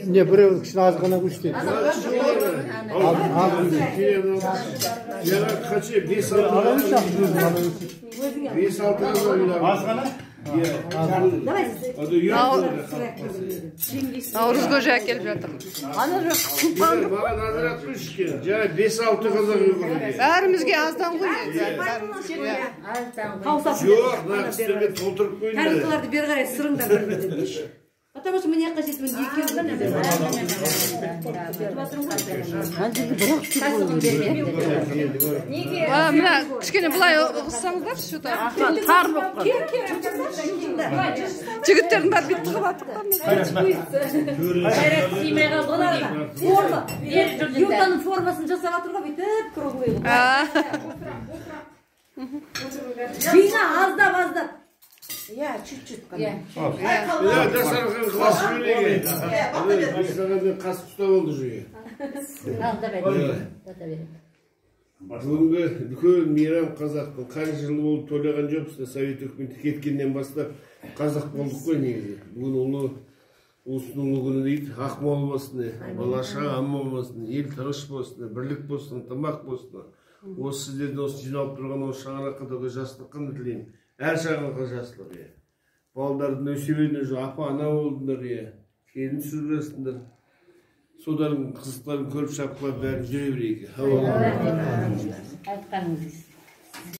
Ne birev kişinin az gana güç dedi. Yana kaçı? 5-6 Az gana? Navruz Göcek gelip жатыр. Bana nazar atmış ki. 5-6 kazak yok. Бәрімізге аздан қойды. Yok, nakıslarga толтырып koyun. Тарихларды бері қарай сырыңдар бір-бірден дейші. Потому что міне қажет мен Мына кішкене былай ығыссаңыздаршы что-то. Тар болып қой. Жігіттердің бәрі бүйтіп тығып аттық. Юртаның формасын жасап атырға бүйтіп круглый. Жина аздап. Ya, чуть-чуть. Ya, dasarxan qilasiz yo'liga. Biz sanadan qasd tutab oldi shu. Bugungi үлкен мейрам қазақтың қанша жыл болып тойлаған жоқсыз. Совет үкіметі кеткеннен бастап қазақ болдық қой негізі. Бүгін ұлы ұлыстың ұлы күні дейді. Ақмол болсын, бала-шаға аман болсын, ел тыныш болсын, бірлік болсын, ынтымақ болсын. Осы сіздердің осы жиналып тұрған осы шаңыраққа жастыққа тілеймін. Әр шаңыраққа жастылық. Балдардың өсебеден жүр, апа ана болдыңдар, келін сүрбесіңдер. Содан қызықтарын көріп шапқылап бәрін жүре берейік. Айтқаныңыз.